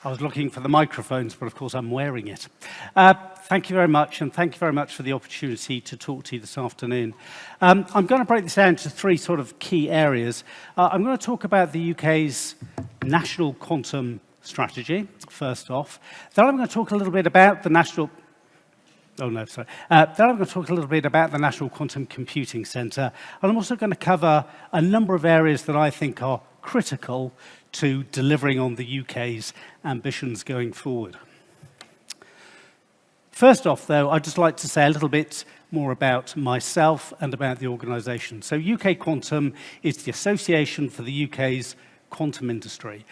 I was looking for the microphones, but of course I'm wearing it. Thank you very much, and thank you very much for the opportunity to talk to you this afternoon. I'm going to break this down into three sort of key areas. I'm going to talk about the UK's national quantum strategy, first off. Then I'm going to talk a little bit about the national... Oh, no, sorry. Then I'm going to talk a little bit about the National Quantum Computing Centre, and I'm also going to cover a number of areas that I think are critical to delivering on the UK's ambitions going forward. First off, though, I'd just like to say a little bit more about myself and about the organisation. So UK Quantum is the Association for the UK's quantum industry.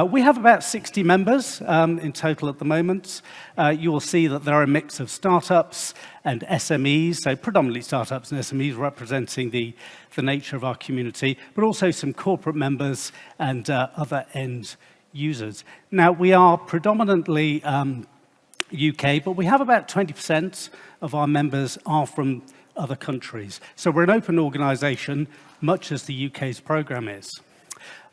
We have about 60 members in total at the moment. You will see that there are a mix of startups and SMEs, so predominantly startups and SMEs representing the nature of our community, but also some corporate members and other end users. Now, we are predominantly UK, but we have about 20% of our members are from other countries. So we're an open organisation, much as the UK's programme is.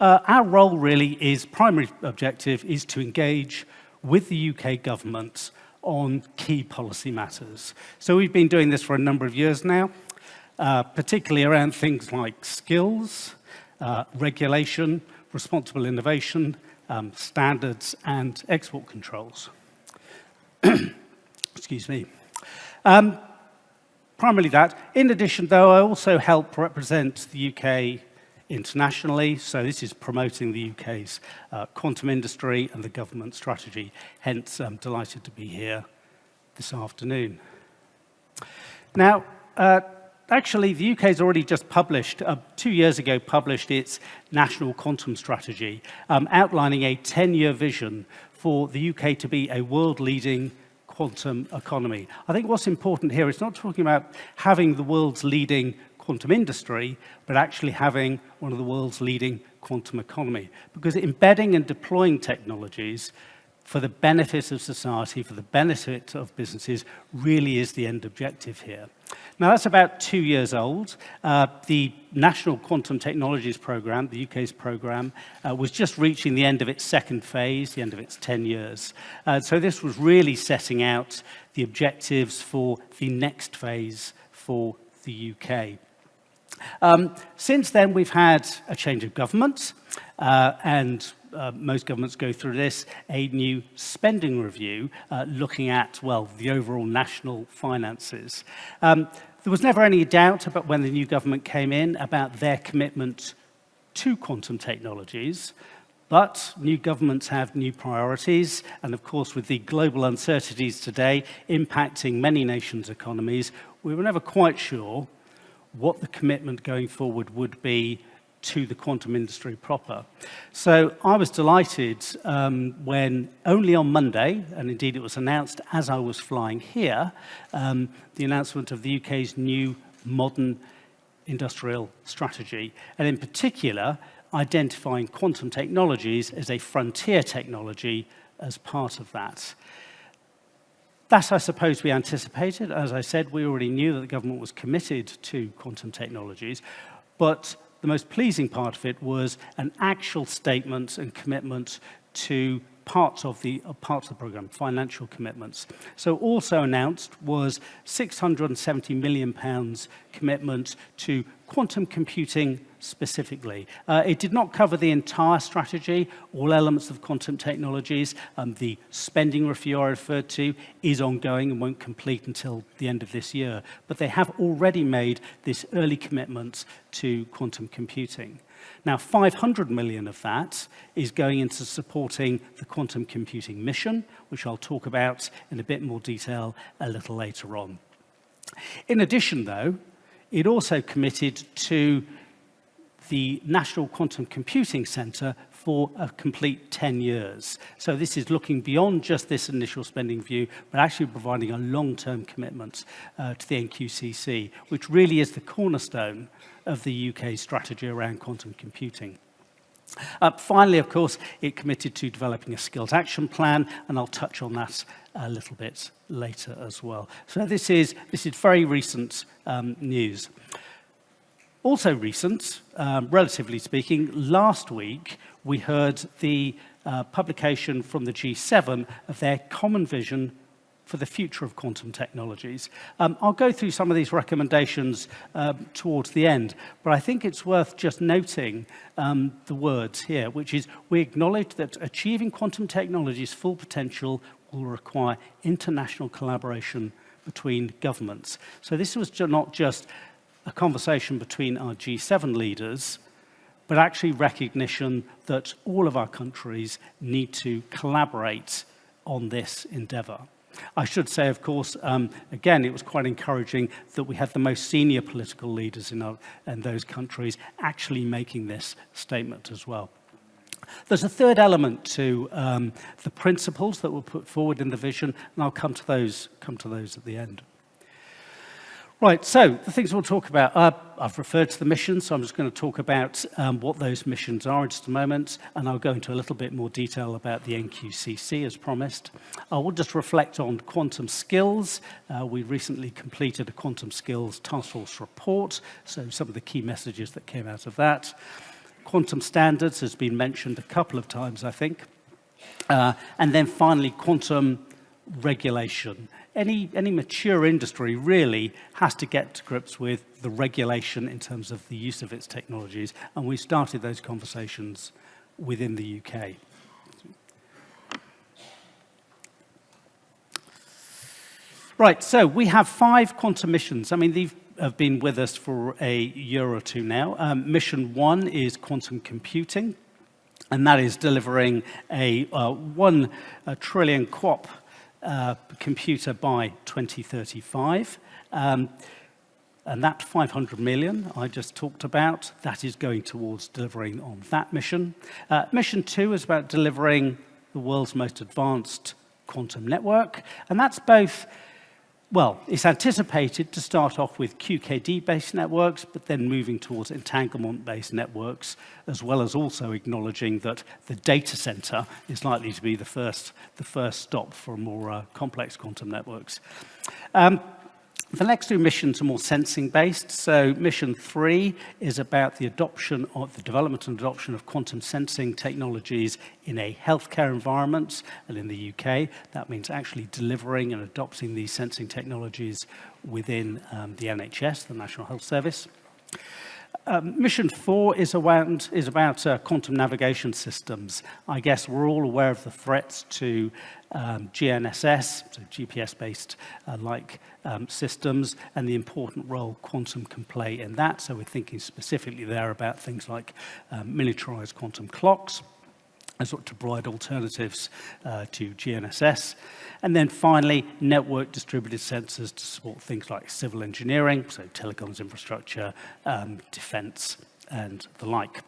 Our role really is, primary objective is to engage with the UK government on key policy matters. So we've been doing this for a number of years now, particularly around things like skills, regulation, responsible innovation, standards and export controls. Excuse me. Primarily that. In addition, though, I also help represent the UK internationally, so this is promoting the UK's quantum industry and the government strategy. Hence, I'm delighted to be here this afternoon. Now, actually, the UK has already just published, 2 years ago, published its national quantum strategy, outlining a 10-year vision for the UK to be a world-leading quantum economy. I think what's important here is not talking about having the world's leading quantum industry, but actually having one of the world's leading quantum economy. Because embedding and deploying technologies for the benefit of society, for the benefit of businesses, really is the end objective here. Now, that's about 2 years old. The National Quantum Technologies Programme, the UK's programme, was just reaching the end of its second phase, the end of its 10 years. So this was really setting out the objectives for the next phase for the UK. Since then, we've had a change of government, and most governments go through this, a new spending review looking at, well, the overall national finances. There was never any doubt about when the new government came in about their commitment to quantum technologies, but new governments have new priorities, and of course, with the global uncertainties today impacting many nations' economies, we were never quite sure what the commitment going forward would be to the quantum industry proper. So I was delighted when only on Monday, and indeed it was announced as I was flying here, the announcement of the UK's new modern industrial strategy, and in particular, identifying quantum technologies as a frontier technology as part of that. That, I suppose, we anticipated. As I said, we already knew that the government was committed to quantum technologies, but the most pleasing part of it was an actual statement and commitment to parts of the programme, financial commitments. So also announced was £670 million commitment to quantum computing specifically. It did not cover the entire strategy, all elements of quantum technologies. The spending review I referred to is ongoing and won't complete until the end of this year. But they have already made this early commitment to quantum computing. Now, 500 million of that is going into supporting the quantum computing mission, which I'll talk about in a bit more detail a little later on. In addition, though, it also committed to the National Quantum Computing Centre for a complete 10 years. So this is looking beyond just this initial spending view, but actually providing a long-term commitment to the NQCC, which really is the cornerstone of the UK strategy around quantum computing. Finally, of course, it committed to developing a skills action plan, and I'll touch on that a little bit later as well. So this is very recent news. Also recent, relatively speaking, last week we heard the publication from the G7 of their common vision for the future of quantum technologies. I'll go through some of these recommendations towards the end, but I think it's worth just noting the words here, which is, we acknowledge that achieving quantum technology's full potential will require international collaboration between governments. So this was not just a conversation between our G7 leaders, but actually recognition that all of our countries need to collaborate on this endeavor. I should say, of course, again, it was quite encouraging that we had the most senior political leaders in those countries actually making this statement as well. There's a third element to the principles that were put forward in the vision, and I'll come to those at the end. Right, so the things we'll talk about, I've referred to the missions, so I'm just going to talk about what those missions are in just a moment, and I'll go into a little bit more detail about the NQCC as promised. I will just reflect on quantum skills. We recently completed a quantum skills task force report, so some of the key messages that came out of that. Quantum standards has been mentioned a couple of times, I think. And then finally, quantum regulation. Any mature industry really has to get to grips with the regulation in terms of the use of its technologies, and we started those conversations within the UK. Right, so we have 5 quantum missions. I mean, these have been with us for a year or two now. Mission 1 is quantum computing, and that is delivering a 1 trillion QOP computer by 2035. And that 500 million I just talked about, that is going towards delivering on that mission. Mission 2 is about delivering the world's most advanced quantum network, and that's both, well, it's anticipated to start off with QKD-based networks, but then moving towards entanglement-based networks, as well as also acknowledging that the data center is likely to be the first stop for more complex quantum networks. The next 2 missions are more sensing-based. So mission 3 is about the development and adoption of quantum sensing technologies in a healthcare environment. And in the UK, that means actually delivering and adopting these sensing technologies within the NHS, the National Health Service. Mission 4 is about quantum navigation systems. I guess we're all aware of the threats to GNSS, so GPS-based systems, and the important role quantum can play in that. So we're thinking specifically there about things like miniaturized quantum clocks as to provide alternatives to GNSS. And then finally, network distributed sensors to support things like civil engineering, so telecoms infrastructure, defense, and the like.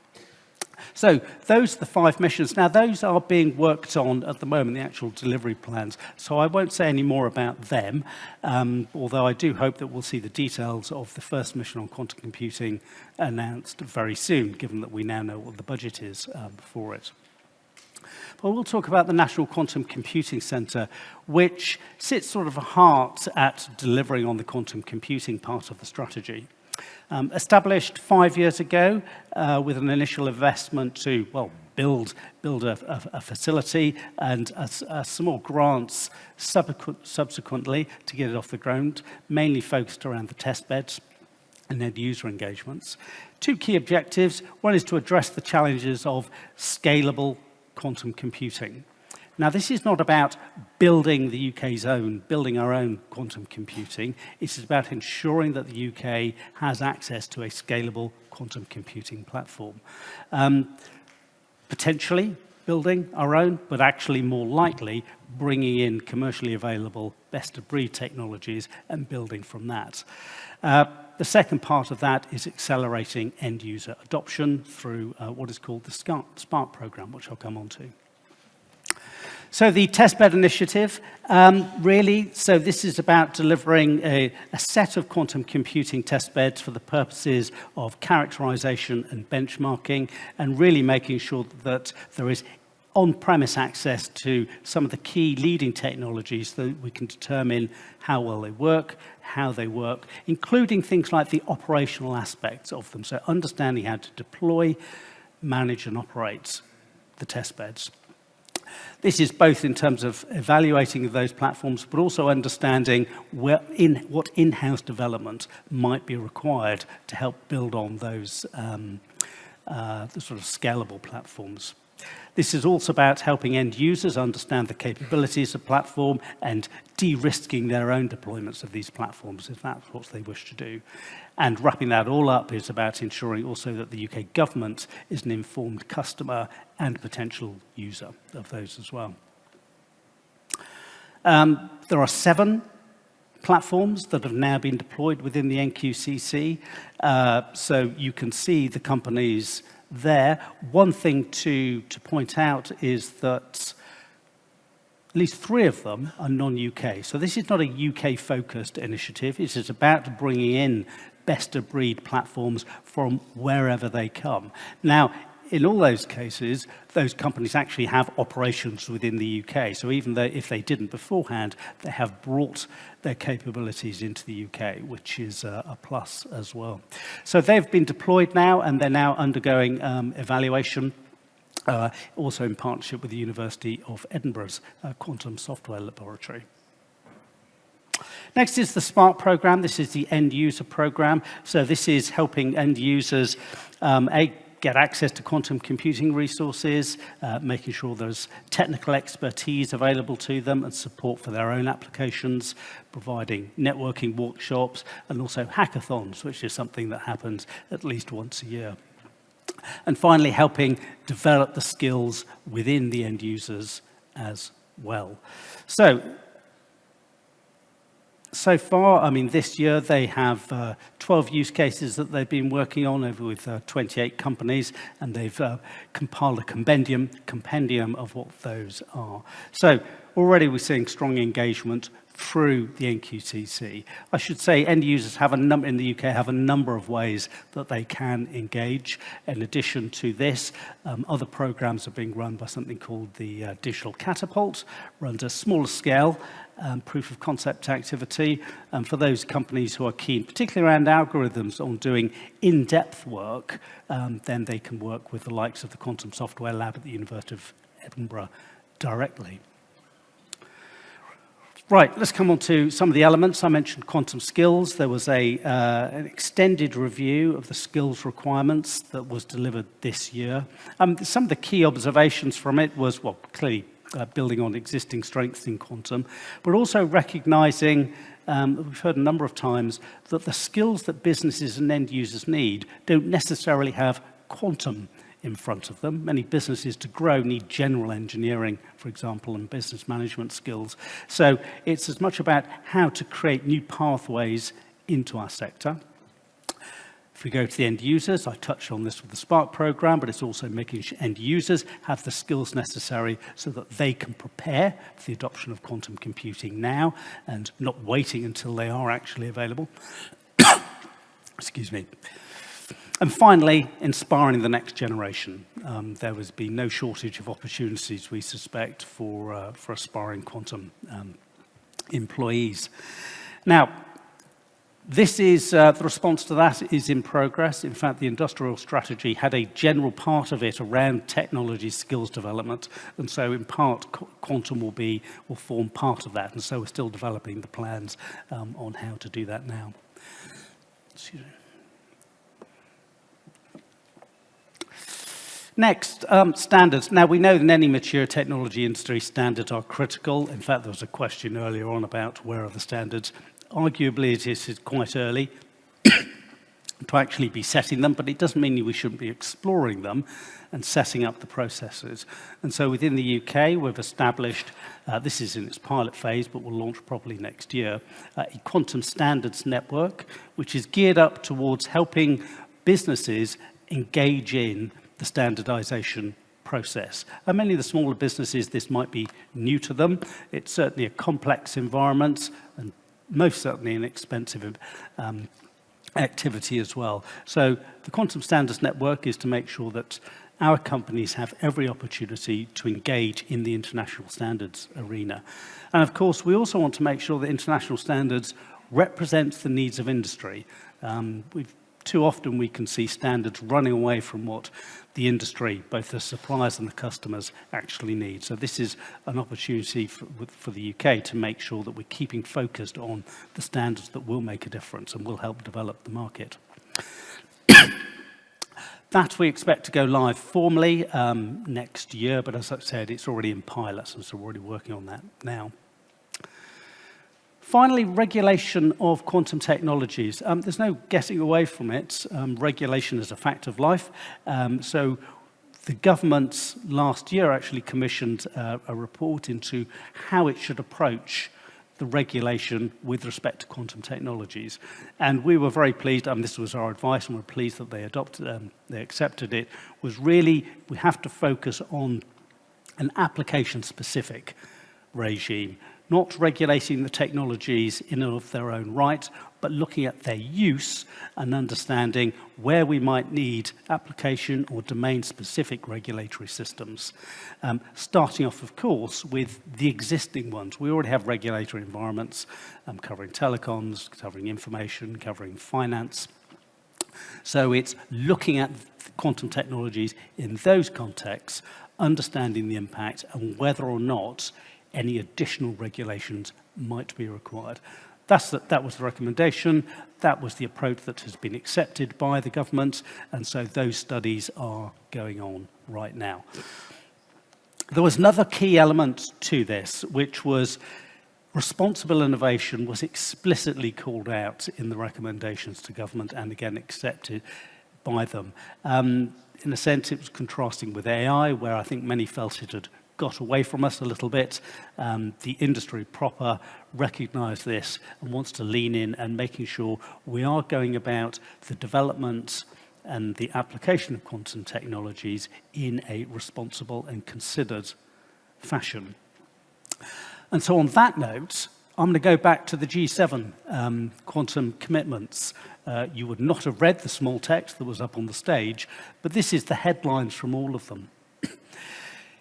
So those are the 5 missions. Now, those are being worked on at the moment, the actual delivery plans. So I won't say any more about them, although I do hope that we'll see the details of the first mission on quantum computing announced very soon, given that we now know what the budget is for it. But we'll talk about the National Quantum Computing Centre, which sits sort of heart at delivering on the quantum computing part of the strategy. Established 5 years ago with an initial investment to, well, build a facility and some more grants subsequently to get it off the ground, mainly focused around the test beds and end user engagements. 2 key objectives. One is to address the challenges of scalable quantum computing. Now, this is not about building our own quantum computing. It's about ensuring that the UK has access to a scalable quantum computing platform. Potentially building our own, but actually more likely bringing in commercially available best-of-breed technologies and building from that. The second part of that is accelerating end-user adoption through what is called the SPARK program, which I'll come on to. So the testbed initiative, so this is about delivering a set of quantum computing testbeds for the purposes of characterization and benchmarking, and really making sure that there is on-premise access to some of the key leading technologies so that we can determine how well they work, how they work, including things like the operational aspects of them. So understanding how to deploy, manage, and operate the testbeds. This is both in terms of evaluating those platforms, but also understanding what in-house development might be required to help build on those the sort of scalable platforms. This is also about helping end users understand the capabilities of platform and de-risking their own deployments of these platforms if that's what they wish to do. And wrapping that all up is about ensuring also that the UK government is an informed customer and potential user of those as well. There are 7 platforms that have now been deployed within the NQCC. So you can see the companies there. One thing to point out is that at least 3 of them are non-UK. So this is not a UK-focused initiative. It is about bringing in best-of-breed platforms from wherever they come. Now, in all those cases, those companies actually have operations within the UK. So even though if they didn't beforehand, they have brought their capabilities into the UK, which is a plus as well. So they've been deployed now, and they're now undergoing evaluation, also in partnership with the University of Edinburgh's Quantum Software Laboratory. Next is the SPARK program. This is the end user program. So this is helping end users get access to quantum computing resources, making sure there's technical expertise available to them and support for their own applications, providing networking workshops, and also hackathons, which is something that happens at least once a year. And finally, helping develop the skills within the end users as well. So far, I mean, this year they have 12 use cases that they've been working on over with 28 companies, and they've compiled a compendium of what those are. So already we're seeing strong engagement through the NQCC. I should say end users have in the UK have a number of ways that they can engage. In addition to this, other programs are being run by something called the Digital Catapult, runs a smaller scale proof of concept activity. For those companies who are keen, particularly around algorithms, on doing in-depth work, then they can work with the likes of the Quantum Software Lab at the University of Edinburgh directly. Right, let's come on to some of the elements. I mentioned quantum skills. There was an extended review of the skills requirements that was delivered this year. Some of the key observations from it was, well, clearly building on existing strengths in quantum, but also recognizing, we've heard a number of times, that the skills that businesses and end users need don't necessarily have quantum in front of them. Many businesses to grow need general engineering, for example, and business management skills. So it's as much about how to create new pathways into our sector. If we go to the end users, I touched on this with the SPARK program, but it's also making sure end users have the skills necessary so that they can prepare for the adoption of quantum computing now and not waiting until they are actually available. Excuse me. And finally, inspiring the next generation. There has been no shortage of opportunities, we suspect, for aspiring quantum employees. Now, this is the response to that is in progress. In fact, the industrial strategy had a general part of it around technology skills development, and so in part, quantum will form part of that. And so we're still developing the plans on how to do that now. Excuse me. Next, standards. Now, we know in any mature technology industry, standards are critical. In fact, there was a question earlier on about where are the standards. Arguably, it is quite early to actually be setting them, but it doesn't mean we shouldn't be exploring them and setting up the processes. And so within the UK, we've established, this is in its pilot phase, but will launch properly next year, a quantum standards network, which is geared up towards helping businesses engage in the standardization process. And many of the smaller businesses, this might be new to them. It's certainly a complex environment and most certainly an expensive activity as well. So the Quantum Standards Network is to make sure that our companies have every opportunity to engage in the international standards arena. And of course, we also want to make sure that international standards represents the needs of industry. We've too often we can see standards running away from what the industry, both the suppliers and the customers, actually need. So this is an opportunity for the UK to make sure that we're keeping focused on the standards that will make a difference and will help develop the market. That we expect to go live formally next year, but as I said, it's already in pilots, and so we're already working on that now. Finally, regulation of quantum technologies. There's no getting away from it. Regulation is a fact of life. So the government last year actually commissioned a report into how it should approach the regulation with respect to quantum technologies. And we were very pleased, this was our advice, and we're pleased that they accepted it, was really we have to focus on an application-specific regime, not regulating the technologies in and of their own right, but looking at their use and understanding where we might need application or domain-specific regulatory systems. Starting off, of course, with the existing ones. We already have regulatory environments covering telecoms, covering information, covering finance. So it's looking at quantum technologies in those contexts, understanding the impact and whether or not any additional regulations might be required. That was the recommendation. That was the approach that has been accepted by the government, and so those studies are going on right now. There was another key element to this, which was responsible innovation was explicitly called out in the recommendations to government and again accepted by them. In a sense, it was contrasting with AI, where I think many felt it had got away from us a little bit. The industry proper recognised this and wants to lean in and making sure we are going about the development and the application of quantum technologies in a responsible and considered fashion. And so on that note, I'm going to go back to the G7 quantum commitments. You would not have read the small text that was up on the stage, but this is the headlines from all of them.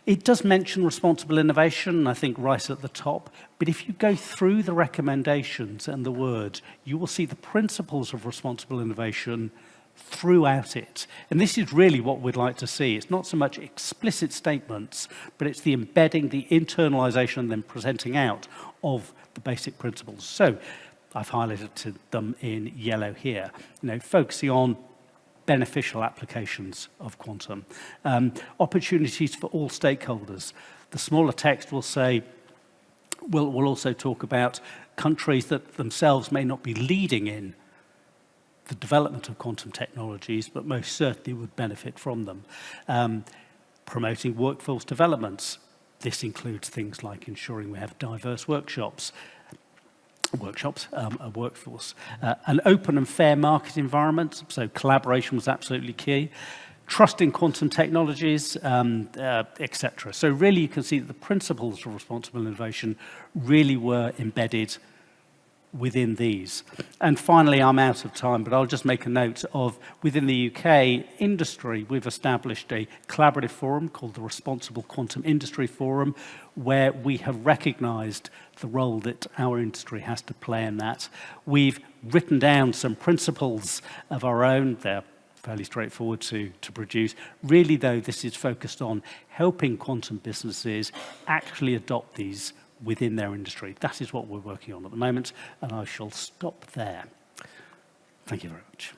It does mention responsible innovation, I think right at the top, but if you go through the recommendations and the words, you will see the principles of responsible innovation throughout it. And this is really what we'd like to see. It's not so much explicit statements, but it's the embedding, the internalization, and then presenting out of the basic principles. So I've highlighted them in yellow here, focusing on beneficial applications of quantum. Opportunities for all stakeholders. The smaller text will say, we'll also talk about countries that themselves may not be leading in the development of quantum technologies, but most certainly would benefit from them. Promoting workforce developments. This includes things like ensuring we have diverse workforce. An open and fair market environment, so collaboration was absolutely key. Trusting quantum technologies, etc. So really you can see that the principles of responsible innovation really were embedded within these. And finally, I'm out of time, but I'll just make a note of, within the UK industry, we've established a collaborative forum called the Responsible Quantum Industry Forum, where we have recognised the role that our industry has to play in that. We've written down some principles of our own. They're fairly straightforward to produce. Really, though, this is focused on helping quantum businesses actually adopt these within their industry. That is what we're working on at the moment, and I shall stop there. Thank you very much.